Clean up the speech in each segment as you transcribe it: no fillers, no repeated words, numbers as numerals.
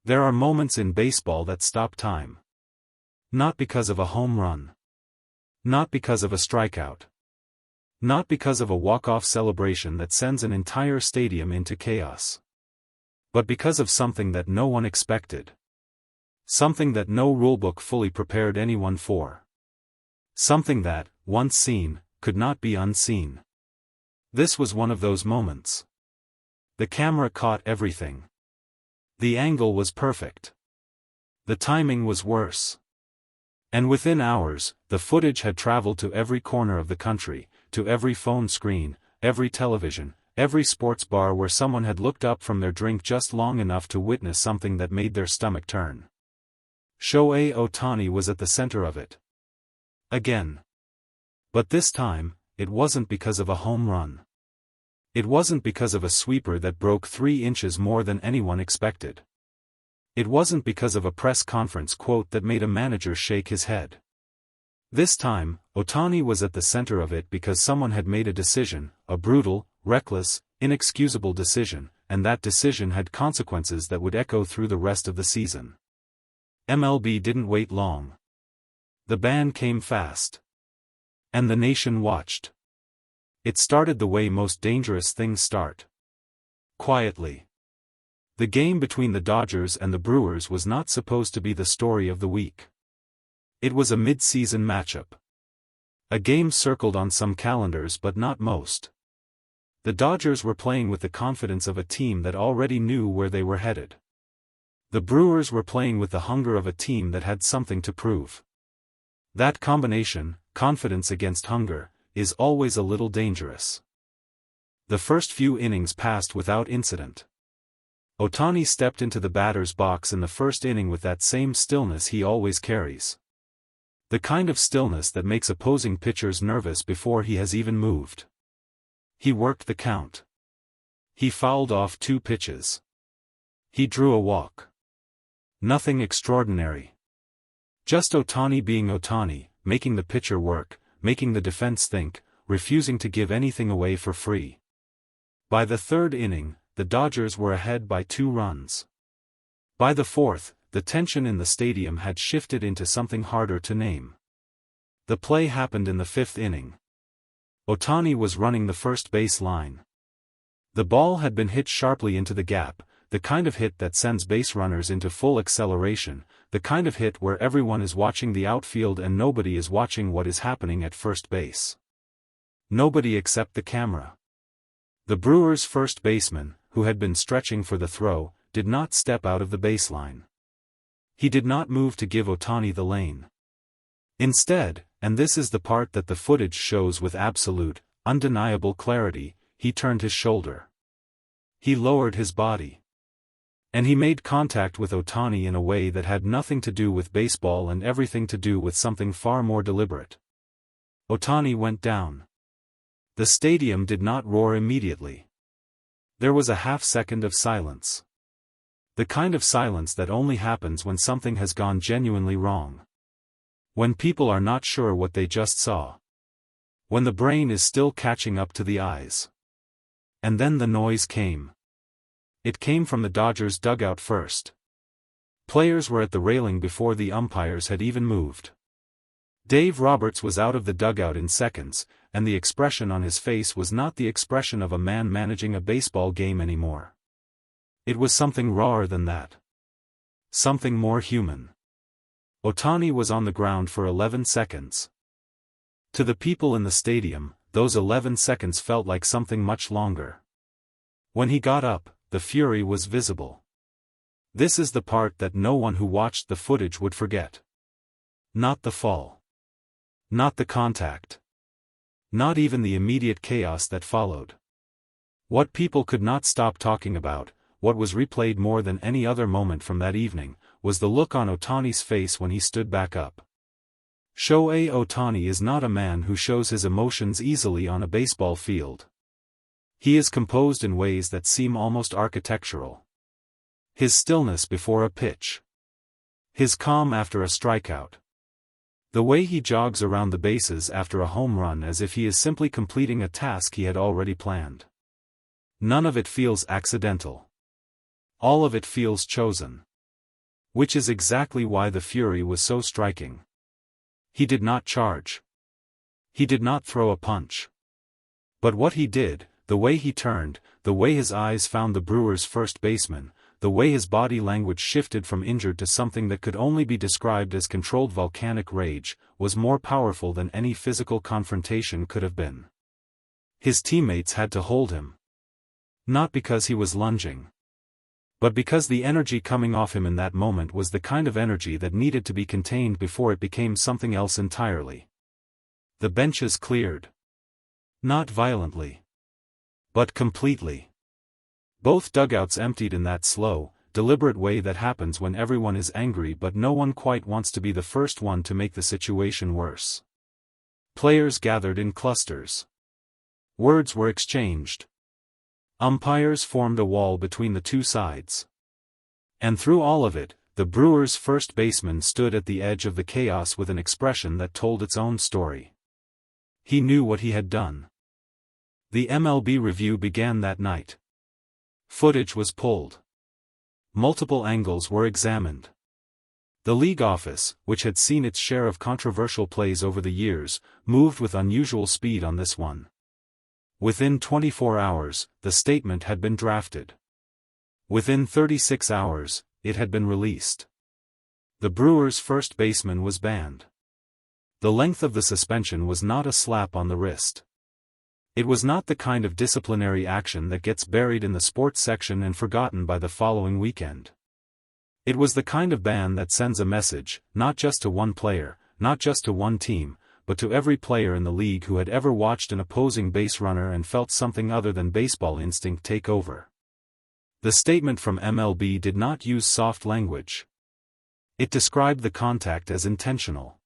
There are moments in baseball that stop time. Not because of a home run. Not because of a strikeout. Not because of a walk-off celebration that sends an entire stadium into chaos. But because of something that no one expected. Something that no rulebook fully prepared anyone for. Something that, once seen, could not be unseen. This was one of those moments. The camera caught everything. The angle was perfect. The timing was worse. And within hours, the footage had traveled to every corner of the country, to every phone screen, every television, every sports bar where someone had looked up from their drink just long enough to witness something that made their stomach turn. Shohei Ohtani was at the center of it. Again. But this time, it wasn't because of a home run. It wasn't because of a sweeper that broke 3 inches more than anyone expected. It wasn't because of a press conference quote that made a manager shake his head. This time, Ohtani was at the center of it because someone had made a decision, a brutal, reckless, inexcusable decision, and that decision had consequences that would echo through the rest of the season. MLB didn't wait long. The ban came fast. And the nation watched. It started the way most dangerous things start. Quietly. The game between the Dodgers and the Brewers was not supposed to be the story of the week. It was a mid-season matchup. A game circled on some calendars but not most. The Dodgers were playing with the confidence of a team that already knew where they were headed. The Brewers were playing with the hunger of a team that had something to prove. That combination, confidence against hunger, is always a little dangerous. The first few innings passed without incident. Ohtani stepped into the batter's box in the first inning with that same stillness he always carries. The kind of stillness that makes opposing pitchers nervous before he has even moved. He worked the count. He fouled off 2 pitches. He drew a walk. Nothing extraordinary. Just Ohtani being Ohtani, making the pitcher work, making the defense think, refusing to give anything away for free. By the 3rd inning, the Dodgers were ahead by 2 runs. By the 4th, the tension in the stadium had shifted into something harder to name. The play happened in the 5th inning. Ohtani was running the first base line. The ball had been hit sharply into the gap, the kind of hit that sends base runners into full acceleration, the kind of hit where everyone is watching the outfield and nobody is watching what is happening at first base. Nobody except the camera. The Brewers' first baseman, who had been stretching for the throw, did not step out of the baseline. He did not move to give Ohtani the lane. Instead, and this is the part that the footage shows with absolute, undeniable clarity, he turned his shoulder. He lowered his body. And he made contact with Ohtani in a way that had nothing to do with baseball and everything to do with something far more deliberate. Ohtani went down. The stadium did not roar immediately. There was a half-second of silence. The kind of silence that only happens when something has gone genuinely wrong. When people are not sure what they just saw. When the brain is still catching up to the eyes. And then the noise came. It came from the Dodgers' dugout first. Players were at the railing before the umpires had even moved. Dave Roberts was out of the dugout in seconds, and the expression on his face was not the expression of a man managing a baseball game anymore. It was something rawer than that. Something more human. Ohtani was on the ground for 11 seconds. To the people in the stadium, those 11 seconds felt like something much longer. When he got up, the fury was visible. This is the part that no one who watched the footage would forget. Not the fall. Not the contact. Not even the immediate chaos that followed. What people could not stop talking about, what was replayed more than any other moment from that evening, was the look on Ohtani's face when he stood back up. Shohei Ohtani is not a man who shows his emotions easily on a baseball field. He is composed in ways that seem almost architectural. His stillness before a pitch. His calm after a strikeout. The way he jogs around the bases after a home run as if he is simply completing a task he had already planned. None of it feels accidental. All of it feels chosen. Which is exactly why the fury was so striking. He did not charge. He did not throw a punch. But what he did, the way he turned, the way his eyes found the Brewers' first baseman, the way his body language shifted from injured to something that could only be described as controlled volcanic rage, was more powerful than any physical confrontation could have been. His teammates had to hold him. Not because he was lunging, but because the energy coming off him in that moment was the kind of energy that needed to be contained before it became something else entirely. The benches cleared. Not violently, but completely. Both dugouts emptied in that slow, deliberate way that happens when everyone is angry but no one quite wants to be the first one to make the situation worse. Players gathered in clusters. Words were exchanged. Umpires formed a wall between the two sides. And through all of it, the Brewers' first baseman stood at the edge of the chaos with an expression that told its own story. He knew what he had done. The MLB review began that night. Footage was pulled. Multiple angles were examined. The league office, which had seen its share of controversial plays over the years, moved with unusual speed on this one. Within 24 hours, the statement had been drafted. Within 36 hours, it had been released. The Brewers' first baseman was banned. The length of the suspension was not a slap on the wrist. It was not the kind of disciplinary action that gets buried in the sports section and forgotten by the following weekend. It was the kind of ban that sends a message, not just to one player, not just to one team, but to every player in the league who had ever watched an opposing base runner and felt something other than baseball instinct take over. The statement from MLB did not use soft language. It described the contact as intentional.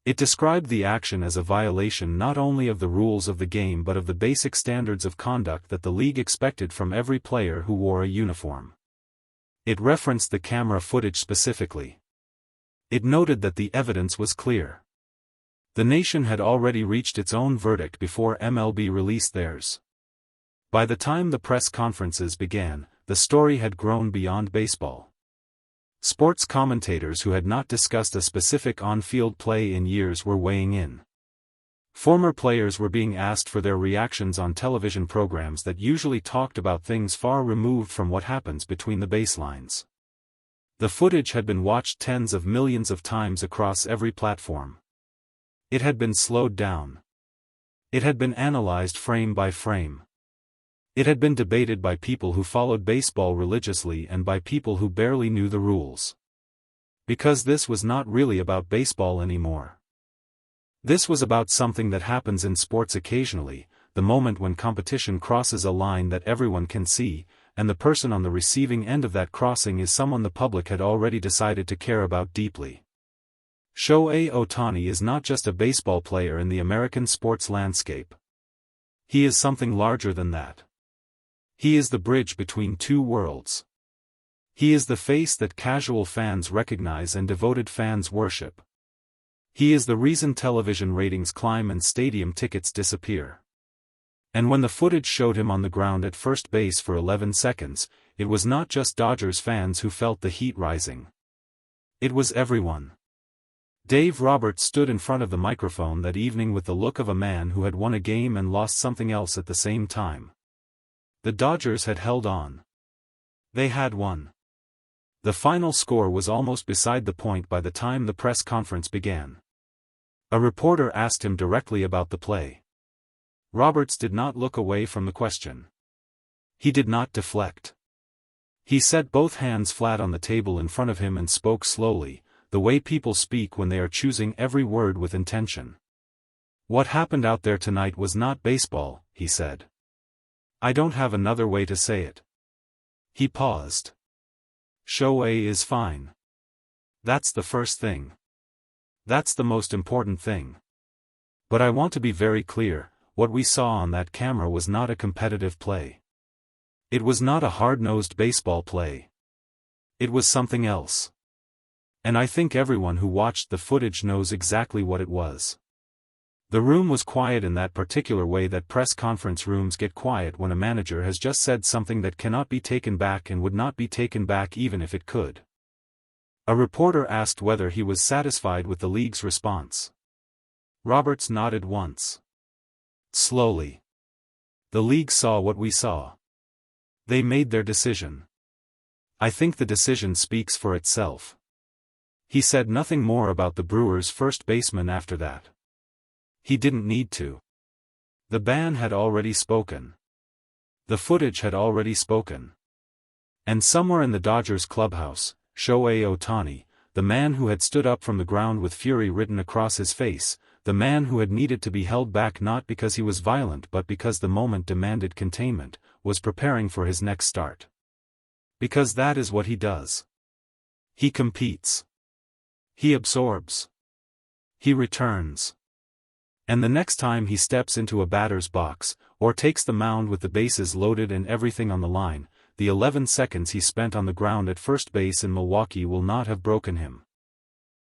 It described the action as a violation not only of the rules of the game but of the basic standards of conduct that the league expected from every player who wore a uniform. It referenced the camera footage specifically. It noted that the evidence was clear. The nation had already reached its own verdict before MLB released theirs. By the time the press conferences began, the story had grown beyond baseball. Sports commentators who had not discussed a specific on-field play in years were weighing in. Former players were being asked for their reactions on television programs that usually talked about things far removed from what happens between the baselines. The footage had been watched tens of millions of times across every platform. It had been slowed down. It had been analyzed frame by frame. It had been debated by people who followed baseball religiously and by people who barely knew the rules. Because this was not really about baseball anymore. This was about something that happens in sports occasionally, the moment when competition crosses a line that everyone can see, and the person on the receiving end of that crossing is someone the public had already decided to care about deeply. Shohei Ohtani is not just a baseball player in the American sports landscape. He is something larger than that. He is the bridge between two worlds. He is the face that casual fans recognize and devoted fans worship. He is the reason television ratings climb and stadium tickets disappear. And when the footage showed him on the ground at first base for 11 seconds, it was not just Dodgers fans who felt the heat rising. It was everyone. Dave Roberts stood in front of the microphone that evening with the look of a man who had won a game and lost something else at the same time. The Dodgers had held on. They had won. The final score was almost beside the point by the time the press conference began. A reporter asked him directly about the play. Roberts did not look away from the question. He did not deflect. He set both hands flat on the table in front of him and spoke slowly, the way people speak when they are choosing every word with intention. What happened out there tonight was not baseball, he said. I don't have another way to say it. He paused. Shohei is fine. That's the first thing. That's the most important thing. But I want to be very clear, what we saw on that camera was not a competitive play. It was not a hard-nosed baseball play. It was something else. And I think everyone who watched the footage knows exactly what it was. The room was quiet in that particular way that press conference rooms get quiet when a manager has just said something that cannot be taken back and would not be taken back even if it could. A reporter asked whether he was satisfied with the league's response. Roberts nodded once. Slowly. The league saw what we saw. They made their decision. I think the decision speaks for itself. He said nothing more about the Brewers' first baseman after that. He didn't need to. The ban had already spoken. The footage had already spoken. And somewhere in the Dodgers clubhouse, Shohei Ohtani, the man who had stood up from the ground with fury written across his face, the man who had needed to be held back not because he was violent but because the moment demanded containment, was preparing for his next start. Because that is what he does. He competes. He absorbs. He returns. And the next time he steps into a batter's box, or takes the mound with the bases loaded and everything on the line, the 11 seconds he spent on the ground at first base in Milwaukee will not have broken him.